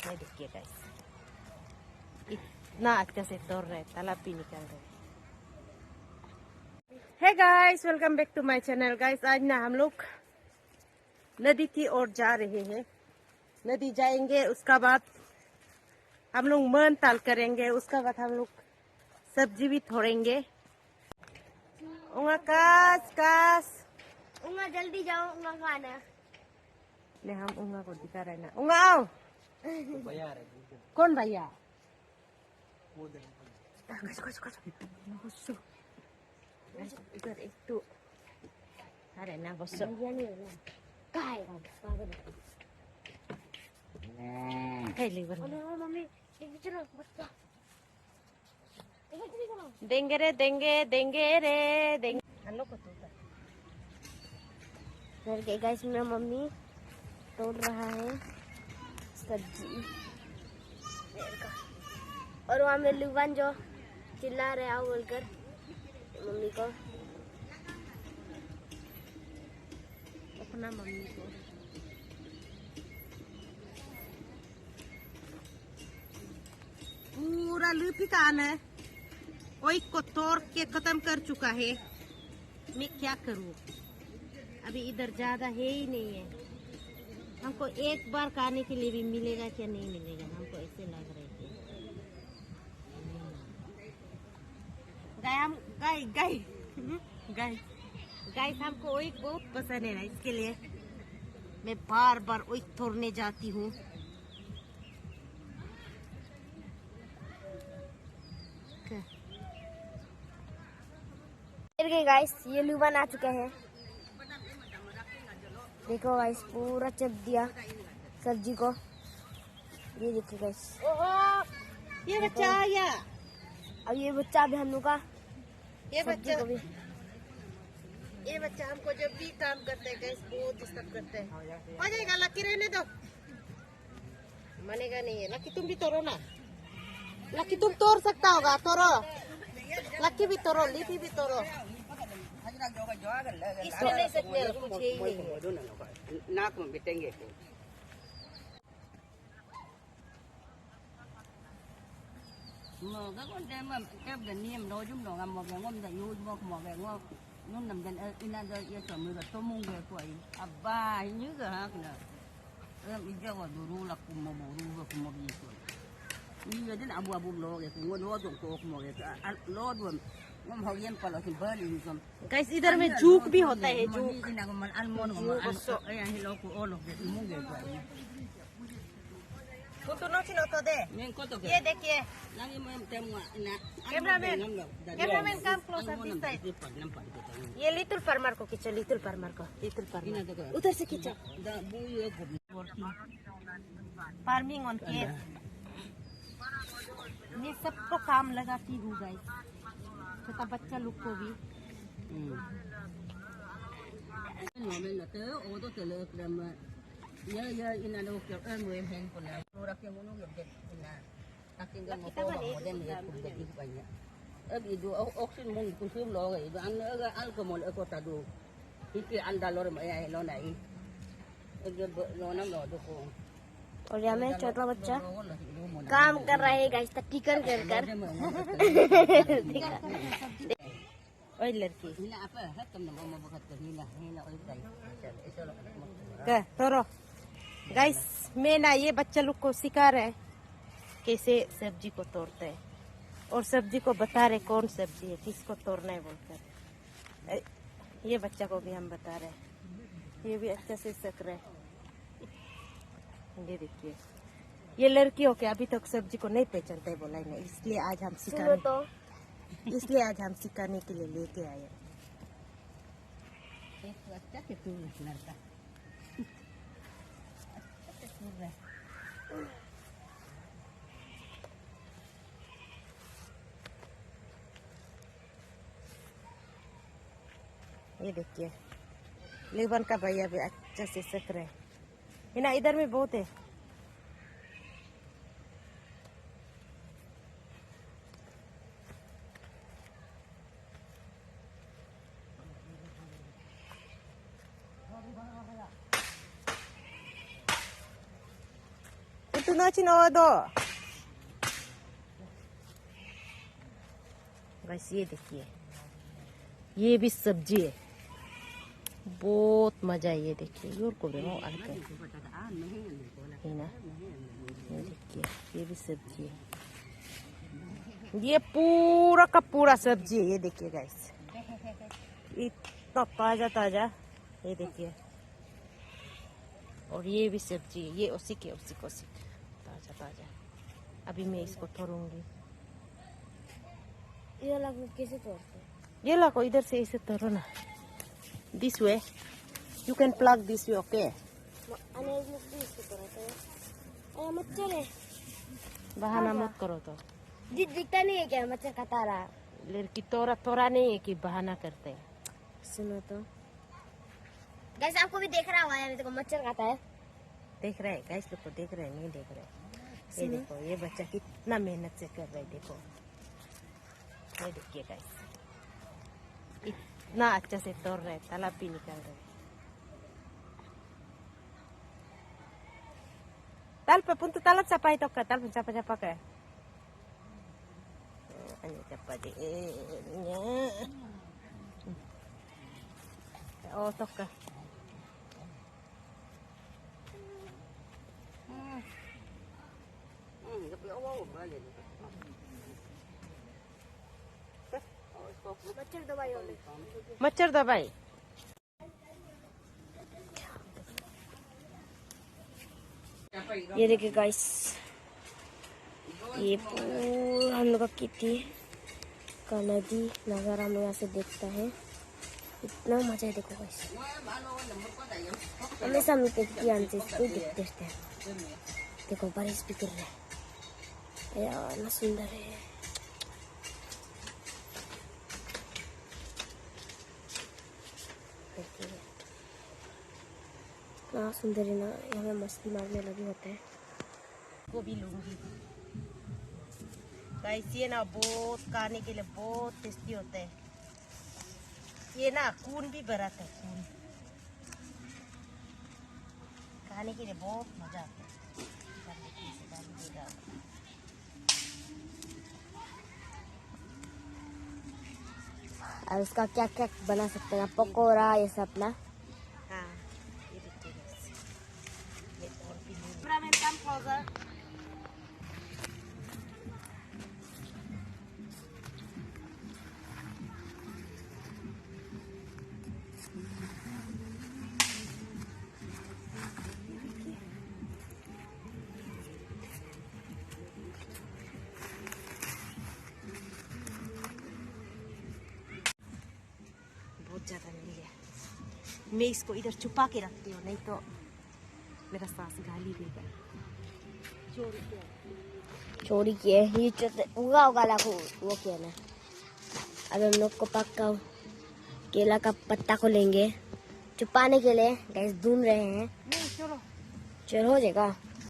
ये देखिए गाइस, इतना अच्छा से तोड़ रहे, तालाब भी निकल रहे। Hey guys, welcome back to my channel. Guys आज ना हम लोग नदी की ओर जा रहे हैं। नदी जाएंगे, उसका बाद हम लोग मन ताल करेंगे, उसका बाद हम लोग सब्जी भी तोड़ेंगे। उंगा कास कास, उंगा जल्दी जाओ, उंगा खाना। ले हम उंगा को दिखा रहे ना। उंगा आओ। कौन भैया? इधर एक तो अरे ना बस मम्मी चलो बच्चा देंगे रे, देंगे देंगे रे, देंगे। हेलो को तो गाइस मेरा मम्मी तोड़ रहा है सब्जी और वहाँ में लुबान जो चिल्ला रहे आओ बोलकर मम्मी को, अपना मम्मी को। पूरा लूपी कान है, कोई को तोड़ के खत्म कर चुका है। मैं क्या करूँ, अभी इधर ज्यादा है ही नहीं है। हमको एक बार खाने के लिए भी मिलेगा क्या नहीं मिलेगा, हमको ऐसे लग रहा है। गाय गाय गाय गाय हमको वही बहुत पसंद है ना, इसके लिए मैं बार बार वही तोड़ने जाती हूँ। गाइस ये लुबान आ चुका है, देखो गाइस पूरा चप दिया सब्जी को। ये देखिए गाइस, ये बच्चा आया। अब ये बच्चा भी हम लोग का ये सब्जी बच्चा को भी ये बच्चा हमको जब भी काम करते हैं गैस बहुत डिस्टर्ब करते हैं। हो जाएगा, लकी रहने दो, मानेगा नहीं है। लकी तुम भी तोड़ो ना, लकी तुम तोड़ सकता होगा, तोड़ो। लकी भी तोड़ो, लीथी भी तोड़ो। इसमें नहीं सकते, कुछ है ही नहीं है। नाक में बिटेंगे। Cái con đem mà đem cái niềm đó chúng nó làm một cái ngon tại vui một cái ngon nó nằm trên ina giờ giờ chuẩn bị tôi mua về tuổi ba như cái ha cái này bây giờ là đồ là cùng một đồ cùng một gì tuổi bây giờ đến abu abu lo cái cùng lo dùng cô cùng một cái lo luôn ngom học yên phải là thì bơi đi rồi. Guys इधर में juke भी होता है, juke. cái nào mà ăn món mà ăn cái lo của lo cái mua về tuổi. ये देखिए, cameraman काम close up this side. ये little farmer को खींचो, लिटिल फार्मर को, लिटिल फार्मर उधर से खींचो। फार्मिंग ऑन केस, ये सबको काम लगाती हूँ गाइस, छोटा बच्चा लोग को भी। Ya ina lo que mo hen ko na ora ke mo no ge ina akin ga mo ko mo den ye ko de ba ya abi do oxygen mo ko sum lo ge do an ga alcohol ko ta do iki anda lo ma ya lo nai ge lo nam lo do ko और यहाँ में छोटा बच्चा काम कर रहा है guys, thicken कर कर। ओए लड़की ina apa ha kam na mo bakat ko ina oy dai क्या तोड़ो। गाइस मैं ना ये बच्चा लोग को सिखा रहे कैसे सब्जी को तोड़ते हैं, और सब्जी को बता रहे कौन सब्जी है, किसको तोड़ना है बोलकर। ये बच्चा को भी हम बता रहे, ये भी अच्छा से सीख रहे। ये देखिए, ये लड़की हो के अभी तक सब्जी को नहीं पहचानते बोला ना, इसलिए आज हम सिखाने इसलिए आज हम सिखाने के लिए लेके आए। अच्छा के तू लड़का ये देखिए, लेबन का भैया भी अच्छे से सीख रहे हैं ना, इधर में बहुत है। नचिन ओदो। गाइस ये देखिए, ये भी सब्जी है, बहुत मजा है। ये देखिए योर को भी हो अलग है ना। ये देखिए ये भी सब्जी है, ये पूरा का पूरा सब्जी है। ये देखिए गाइस, इतना ताजा ताजा, ये देखिए। और ये भी सब्जी है, ये उसी के ताजा ताजा। अभी मैं इसको तोड़ूंगी। ये लग कैसे तोड़ते हैं? ये ला इधर से इसे तोड़ो ना। This way you can plug this way, okay. मच्छर है, बहाना मत करो तो। दिखता नहीं है क्या मच्छर का तारा? लड़की तोरा नहीं है कि बहाना करते हैं। सुनो तो गाइस, आपको भी देख रहा होगा यार, देखो मच्छर खाता है। देख रहे हैं गाइस, लोग को देख रहे हैं, नहीं देख रहे। ये देखो ये बच्चा कितना मेहनत से कर रहा है, देखो। ये देखिए गाइस, इतना अच्छा से तोड़ रहे, तालाब भी निकाल रहे। Talpa, punta talat sa pa ito ka. Talpa, chapa ka. Ano chapa di? Oh, tok ka. मच्छर दवाई वाले। मच्छर दवाई। ये देखिए गाइस, ये पूरा हम लोग का किटी का नदी नज़ारा हम लोग यहाँ से देखता है। इतना मजा है, देखो गाइस। हमेशा हम लोग किटी आने से इसको देखते हैं। देखो बारिश भी कर रहा है यार, ना सुंदर है। देखिए इतना सुंदर है ना, यहाँ मस्ती मारने लगे होते हैं। को भी लूंगी गाइस। ये ना बहुत खाने के लिए बहुत टेस्टी होता है। ये ना खून भी भराता है, खून खाने के लिए बहुत मजा आता है। और उसका क्या क्या बना सकते हैं, पकौड़ा ये सब ना। हाँ ये देखिए ज्यादा नहीं है। मैं इसको इधर छुपा के रखती हूँ, नहीं तो मेरा सास गाली देगा। चोरी किए ये उगा उगा लाखों वो किया ना। अब हम लोग को पक्का केला का पत्ता को लेंगे छुपाने के लिए। गैस ढूंढ रहे हैं। नहीं चलो चलो हो जाएगा।